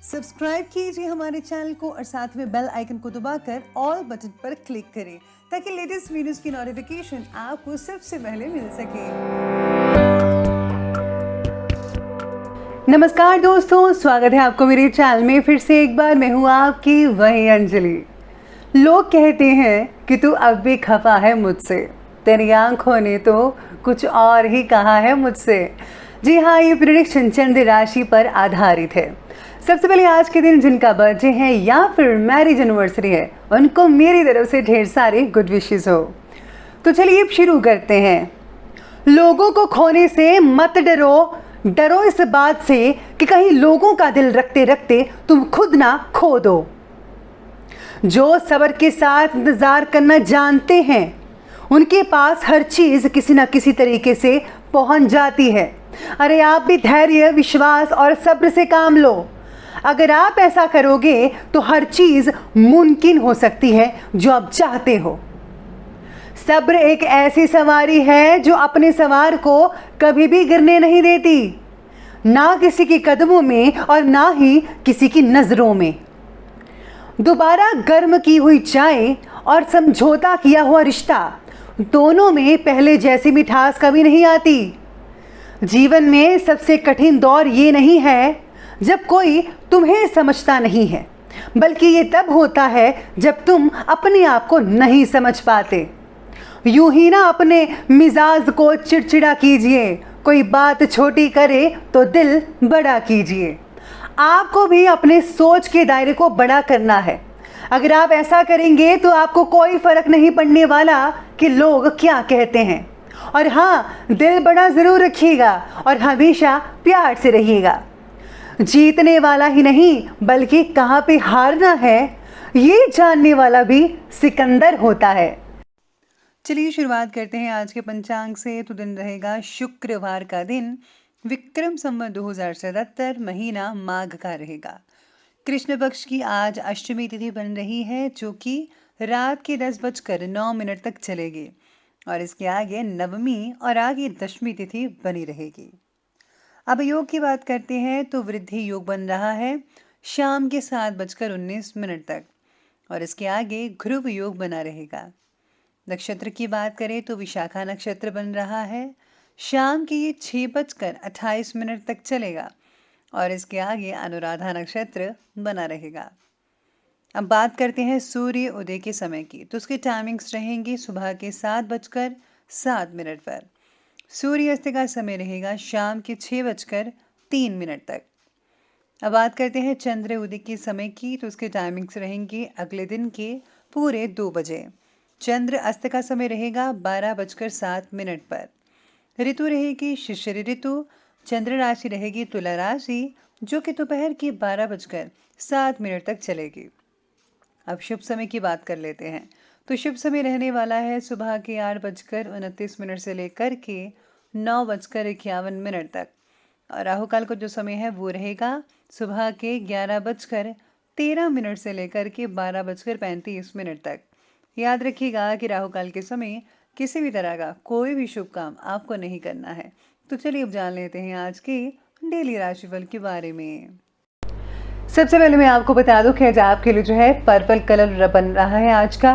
Subscribe कीजिए हमारे channel को और साथ में बेल आइकन को दबाकर ऑल बटन पर क्लिक करें ताकि लेटेस्ट वीडियोस की नोटिफिकेशन आपको सबसे पहले मिल सके। नमस्कार दोस्तों, स्वागत है आपको मेरे चैनल में। फिर से एक बार मैं हूँ आपकी वही अंजलि। लोग कहते हैं कि तू अब भी खफा है मुझसे, तेरी आंखों ने तो कुछ और ही कहा है मुझसे। जी हाँ, ये प्रेडिक्शन चंद्र राशि पर आधारित है। सबसे पहले आज के दिन जिनका बर्थडे है या फिर मैरिज एनिवर्सरी है, उनको मेरी तरफ से ढेर सारे गुड विशेस हो। तो चलिए अब शुरू करते हैं। लोगों को खोने से मत डरो, डरो इस बात से कि कहीं लोगों का दिल रखते रखते तुम खुद ना खो दो। जो सब्र के साथ इंतजार करना जानते हैं, उनके पास हर चीज किसी ना किसी तरीके से पहुंच जाती है। अरे आप भी धैर्य, विश्वास और सब्र से काम लो। अगर आप ऐसा करोगे तो हर चीज मुमकिन हो सकती है जो आप चाहते हो। सब्र एक ऐसी सवारी है जो अपने सवार को कभी भी गिरने नहीं देती, ना किसी के कदमों में और ना ही किसी की नजरों में। दोबारा गर्म की हुई चाय और समझौता किया हुआ रिश्ता, दोनों में पहले जैसी मिठास कभी नहीं आती। जीवन में सबसे कठिन दौर ये नहीं है जब कोई तुम्हें समझता नहीं है, बल्कि ये तब होता है जब तुम अपने आप को नहीं समझ पाते। यूं ही ना अपने मिजाज को चिड़चिड़ा कीजिए, कोई बात छोटी करे तो दिल बड़ा कीजिए। आपको भी अपने सोच के दायरे को बड़ा करना है। अगर आप ऐसा करेंगे तो आपको कोई फर्क नहीं पड़ने वाला कि लोग क्या कहते हैं। और हाँ, दिल बड़ा जरूर रखिएगा और हमेशा प्यार से रहिएगा। जीतने वाला ही नहीं बल्कि कहाँ पे हारना है ये जानने वाला भी सिकंदर होता है। चलिए शुरुआत करते हैं आज के पंचांग से। तो दिन रहेगा शुक्रवार का दिन, विक्रम संवत 2077, महीना माघ का रहेगा। कृष्ण पक्ष की आज अष्टमी तिथि बन रही है जो कि रात के 10:09 तक चलेगी और इसके आगे नवमी और आगे दशमी तिथि बनी रहेगी। अब योग की बात करते हैं तो वृद्धि योग बन रहा है शाम के 7:19 तक और इसके आगे ध्रुव योग बना रहेगा। नक्षत्र की बात करें तो विशाखा नक्षत्र बन रहा है, शाम के ये 6:28 तक चलेगा और इसके आगे अनुराधा नक्षत्र बना रहेगा। अब बात करते हैं सूर्य उदय के समय की, तो उसके टाइमिंग्स रहेंगी सुबह के 7:07 पर। सूर्यास्त का समय रहेगा शाम के 6:03 तक। अब बात करते हैं चंद्र उदय के समय की, तो उसके टाइमिंग्स रहेंगे अगले दिन के पूरे 2 बजे। चंद्र अस्त का समय रहेगा 12:07 पर। ऋतु रहेगी शिशिर ऋतु। चंद्र राशि रहेगी तुला राशि जो कि दोपहर के 12:07 तक चलेगी। अब शुभ समय की बात कर लेते हैं, तो शुभ समय रहने वाला है सुबह के 8:29 से लेकर के 9:51 तक और राहु काल को जो समय है वो रहेगा सुबह के 11:13 से लेकर के 12:35 तक। याद रखिएगा कि राहु काल के समय किसी भी तरह का कोई भी शुभ काम आपको नहीं करना है। तो चलिए अब जान लेते हैं आज के डेली राशिफल के बारे में। सबसे पहले मैं आपको बता दूं कि आज आपके लिए जो है पर्पल कलर बन रहा है आज का,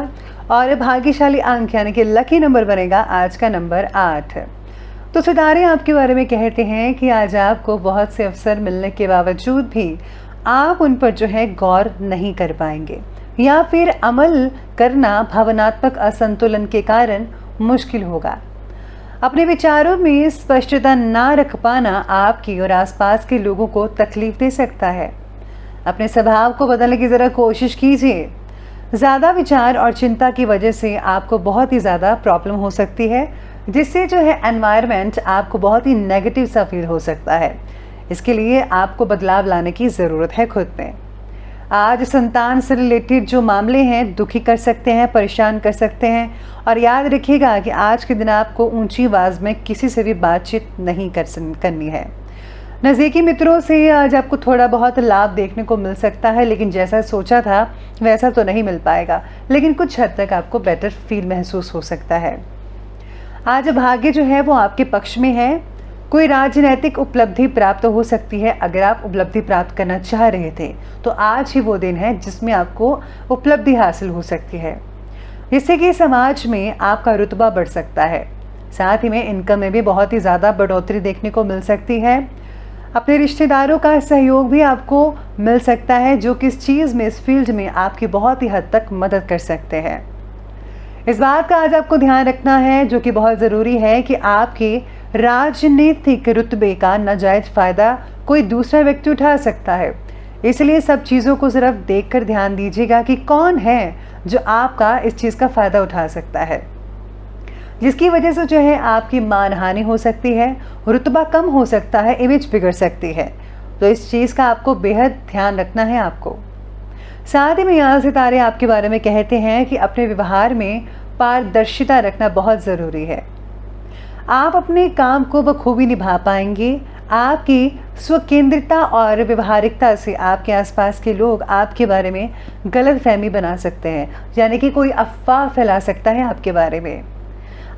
और भाग्यशाली अंक यानी कि लकी नंबर बनेगा आज का नंबर 8। तो सितारे आपके बारे में कहते हैं कि आज आपको बहुत से अवसर मिलने के बावजूद भी आप उन पर जो है गौर नहीं कर पाएंगे या फिर अमल करना भावनात्मक असंतुलन के कारण मुश्किल होगा। अपने विचारों में स्पष्टता ना रख पाना आपकी और आसपास के लोगों को तकलीफ दे सकता है। अपने स्वभाव को बदलने की ज़रा कोशिश कीजिए। ज़्यादा विचार और चिंता की वजह से आपको बहुत ही ज़्यादा प्रॉब्लम हो सकती है, जिससे जो है एनवायरनमेंट आपको बहुत ही नेगेटिव सा फील हो सकता है। इसके लिए आपको बदलाव लाने की ज़रूरत है खुद में। आज संतान से रिलेटेड जो मामले हैं दुखी कर सकते हैं, परेशान कर सकते हैं, और याद रखिएगा कि आज के दिन आपको ऊंची आवाज़ में किसी से भी बातचीत नहीं करनी है। नज़दीकी मित्रों से आज आपको थोड़ा बहुत लाभ देखने को मिल सकता है, लेकिन जैसा सोचा था वैसा तो नहीं मिल पाएगा, लेकिन कुछ हद तक आपको बेटर फील महसूस हो सकता है। आज भाग्य जो है वो आपके पक्ष में है। कोई राजनैतिक उपलब्धि प्राप्त हो सकती है। अगर आप उपलब्धि प्राप्त करना चाह रहे थे तो आज ही वो दिन है जिसमें आपको उपलब्धि हासिल हो सकती है, जिससे कि समाज में आपका रुतबा बढ़ सकता है। साथ ही में इनकम में भी बहुत ही ज़्यादा बढ़ोतरी देखने को मिल सकती है। अपने रिश्तेदारों का सहयोग भी आपको मिल सकता है, जो कि इस चीज़ में, इस फील्ड में आपकी बहुत ही हद तक मदद कर सकते हैं। इस बात का आज आपको ध्यान रखना है, जो कि बहुत ज़रूरी है, कि आपके राजनीतिक रुतबे का नाजायज़ फ़ायदा कोई दूसरा व्यक्ति उठा सकता है। इसलिए सब चीज़ों को सिर्फ देखकर ध्यान दीजिएगा कि कौन है जो आपका इस चीज़ का फ़ायदा उठा सकता है, जिसकी वजह से जो है आपकी मानहानि हो सकती है, रुतबा कम हो सकता है, इमेज बिगड़ सकती है। तो इस चीज़ का आपको बेहद ध्यान रखना है आपको। साथ ही में यहाँ सितारे आपके बारे में कहते हैं कि अपने व्यवहार में पारदर्शिता रखना बहुत ज़रूरी है। आप अपने काम को बखूबी निभा पाएंगे। आपकी स्वकेंद्रिता और व्यवहारिकता से आपके आसपास के लोग आपके बारे में गलत फहमी बना सकते हैं, यानी कि कोई अफवाह फैला सकता है आपके बारे में।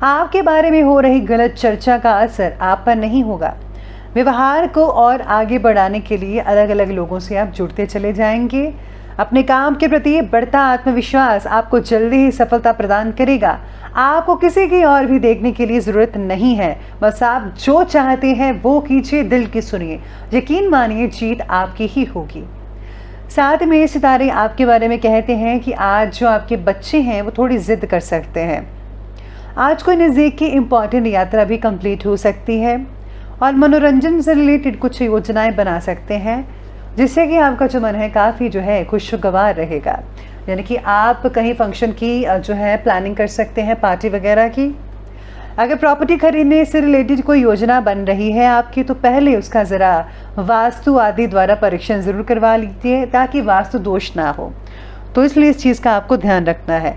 आपके बारे में हो रही गलत चर्चा का असर आप पर नहीं होगा। व्यवहार को और आगे बढ़ाने के लिए अलग अलग लोगों से आप जुड़ते चले जाएंगे। अपने काम के प्रति बढ़ता आत्मविश्वास आपको जल्दी ही सफलता प्रदान करेगा। आपको किसी की और भी देखने के लिए ज़रूरत नहीं है, बस आप जो चाहते हैं वो कीजिए, दिल की सुनिए। यकीन मानिए जीत आपकी ही होगी। साथ में सितारे आपके बारे में कहते हैं कि आज जो आपके बच्चे हैं वो थोड़ी ज़िद कर सकते हैं। आज कोई नज़दीक की इम्पॉर्टेंट यात्रा भी कंप्लीट हो सकती है और मनोरंजन से रिलेटेड कुछ योजनाएं बना सकते हैं, जिससे कि आपका जो मन है काफ़ी जो है खुशगवार रहेगा। यानी कि आप कहीं फंक्शन की जो है प्लानिंग कर सकते हैं, पार्टी वगैरह की। अगर प्रॉपर्टी खरीदने से रिलेटेड कोई योजना बन रही है आपकी, तो पहले उसका ज़रा वास्तु आदि द्वारा परीक्षण ज़रूर करवा लीजिए, ताकि वास्तु दोष ना हो। तो इसलिए इस चीज़ का आपको ध्यान रखना है।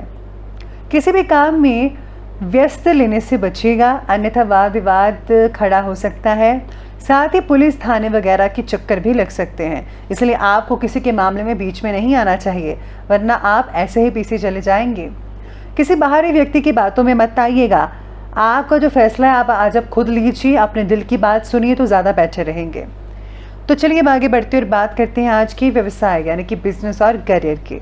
किसी भी काम में व्यस्त लेने से बचेगा, अन्यथा वाद विवाद खड़ा हो सकता है। साथ ही पुलिस थाने वगैरह के चक्कर भी लग सकते हैं, इसलिए आपको किसी के मामले में बीच में नहीं आना चाहिए, वरना आप ऐसे ही पीछे चले जाएंगे। किसी बाहरी व्यक्ति की बातों में मत आइएगा। आपका जो फैसला है आप आज आप खुद लीजिए, अपने दिल की बात सुनिए तो ज़्यादा बेहतर रहेंगे। तो चलिए अब आगे बढ़ते और बात करते हैं आज की व्यवसाय यानी कि बिजनेस और करियर की।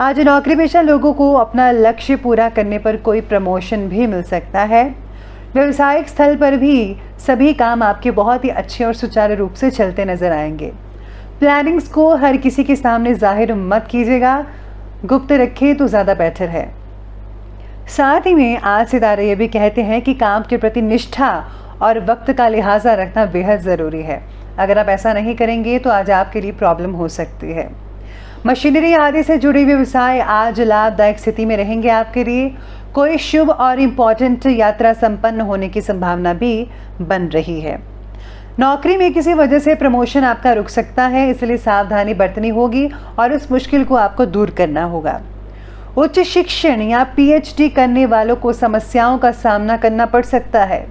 आज नौकरी पेशा लोगों को अपना लक्ष्य पूरा करने पर कोई प्रमोशन भी मिल सकता है। व्यवसायिक स्थल पर भी सभी काम आपके बहुत ही अच्छे और सुचारू रूप से चलते नजर आएंगे। प्लानिंग्स को हर किसी के सामने जाहिर मत कीजिएगा, गुप्त रखें तो ज़्यादा बेहतर है। साथ ही में आज सितारे ये भी कहते हैं कि काम के प्रति निष्ठा और वक्त का लिहाजा रखना बेहद ज़रूरी है। अगर आप ऐसा नहीं करेंगे तो आज आपके लिए प्रॉब्लम हो सकती है। मशीनरी आदि से जुड़े व्यवसाय आज लाभदायक स्थिति में रहेंगे आपके लिए। कोई शुभ और इम्पॉर्टेंट यात्रा संपन्न होने की संभावना भी बन रही है। नौकरी में किसी वजह से प्रमोशन आपका रुक सकता है, इसलिए सावधानी बरतनी होगी और इस मुश्किल को आपको दूर करना होगा। उच्च शिक्षण या पीएचडी करने वालों को समस्याओं का सामना करना पड़ सकता है,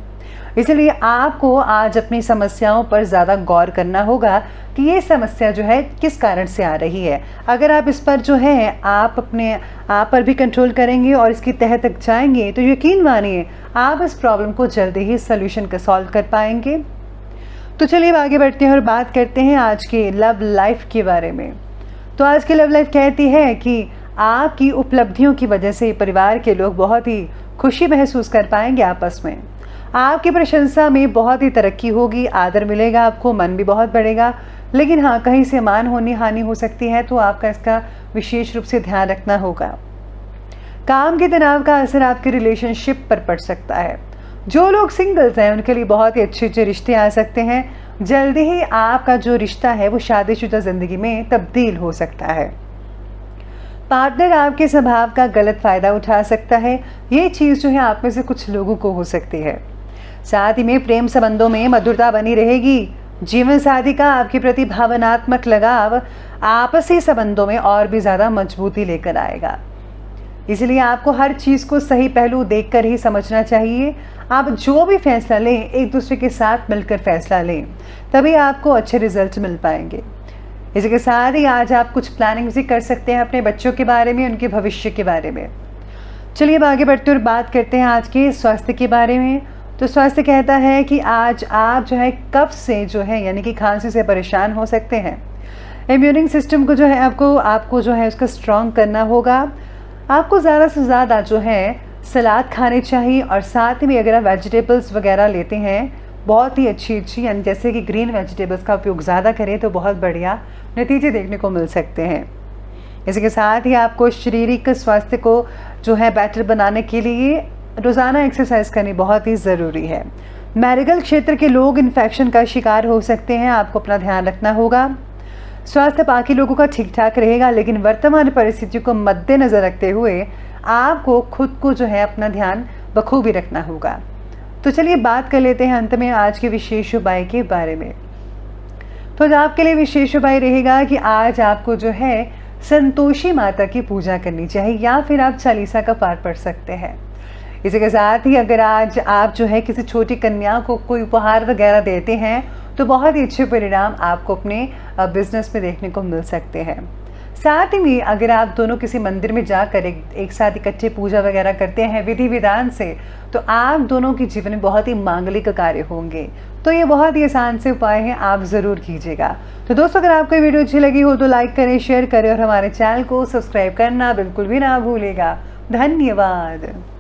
इसलिए आपको आज अपनी समस्याओं पर ज़्यादा गौर करना होगा कि ये समस्या जो है किस कारण से आ रही है। अगर आप इस पर जो है आप अपने आप पर भी कंट्रोल करेंगे और इसकी तह तक जाएंगे, तो यकीन मानिए आप इस प्रॉब्लम को जल्दी ही सॉल्यूशन का सॉल्व कर पाएंगे। तो चलिए अब आगे बढ़ते हैं और बात करते हैं आज के लव लाइफ के बारे में। तो आज की लव लाइफ कहती है कि आपकी उपलब्धियों की वजह से परिवार के लोग बहुत ही खुशी महसूस कर पाएंगे आपस में। आपकी प्रशंसा में बहुत ही तरक्की होगी, आदर मिलेगा आपको, मन भी बहुत बढ़ेगा। लेकिन हाँ, कहीं से मान हानि हो सकती है, तो आपका इसका विशेष रूप से ध्यान रखना होगा। काम के तनाव का असर आपके रिलेशनशिप पर पड़ सकता है। जो लोग सिंगल्स हैं उनके लिए बहुत ही अच्छे अच्छे रिश्ते आ सकते हैं। जल्दी ही आपका जो रिश्ता है वो शादीशुदा जिंदगी में तब्दील हो सकता है। पार्टनर आपके स्वभाव का गलत फायदा उठा सकता है। ये चीज़ जो है आप में से कुछ लोगों को हो सकती है। साथ ही में प्रेम संबंधों में मधुरता बनी रहेगी। जीवन साथी का आपके प्रति भावनात्मक लगाव आपसी संबंधों में और भी ज़्यादा मजबूती लेकर आएगा। इसलिए आपको हर चीज़ को सही पहलू देखकर ही समझना चाहिए। आप जो भी फैसला लें एक दूसरे के साथ मिलकर फैसला लें, तभी आपको अच्छे रिजल्ट मिल पाएंगे। इसी के साथ ही आज आप कुछ प्लानिंग भी कर सकते हैं अपने बच्चों के बारे में, उनके भविष्य के बारे में। चलिए अब आगे बढ़ते और बात करते हैं आज के स्वास्थ्य के बारे में। तो स्वास्थ्य कहता है कि आज आप जो है कफ से जो है यानी कि खांसी से परेशान हो सकते हैं। इम्यूनिंग सिस्टम को जो है आपको जो है उसका स्ट्रॉन्ग करना होगा। आपको ज़्यादा से ज़्यादा जो है सलाद खाने चाहिए और साथ में अगर आप वेजिटेबल्स वगैरह लेते हैं बहुत ही अच्छी यानी जैसे कि ग्रीन वेजिटेबल्स का उपयोग ज़्यादा करें तो बहुत बढ़िया नतीजे देखने को मिल सकते हैं। इसी के साथ ही आपको शारीरिक स्वास्थ्य को जो है बेटर बनाने के लिए रोज़ाना एक्सरसाइज करनी बहुत ही ज़रूरी है। मेडिकल क्षेत्र के लोग इन्फेक्शन का शिकार हो सकते हैं, आपको अपना ध्यान रखना होगा। स्वास्थ्य बाकी लोगों का ठीक ठाक रहेगा, लेकिन वर्तमान परिस्थितियों को मद्देनज़र रखते हुए आपको खुद को जो है अपना ध्यान बखूबी रखना होगा। तो चलिए बात कर लेते हैं अंत में आज के विशेष उपाय के बारे में। तो आज आपके लिए विशेष उपाय रहेगा कि आज आपको जो है संतोषी माता की पूजा करनी चाहिए या फिर आप चालीसा का पाठ पढ़ सकते हैं। इसी के साथ ही अगर आज आप जो है किसी छोटी कन्या को कोई उपहार वगैरह देते हैं तो बहुत ही अच्छे परिणाम आपको अपने बिजनेस में देखने को मिल सकते हैं। साथ ही में अगर आप दोनों किसी मंदिर में जाकर एक साथ इकट्ठे पूजा वगैरह करते हैं विधि विधान से, तो आप दोनों के जीवन में बहुत ही मांगलिक कार्य होंगे। तो ये बहुत ही आसान से उपाय हैं, आप ज़रूर कीजिएगा। तो दोस्तों अगर आपको ये वीडियो अच्छी लगी हो तो लाइक करें, शेयर करें और हमारे चैनल को सब्सक्राइब करना बिल्कुल भी ना भूलिएगा। धन्यवाद।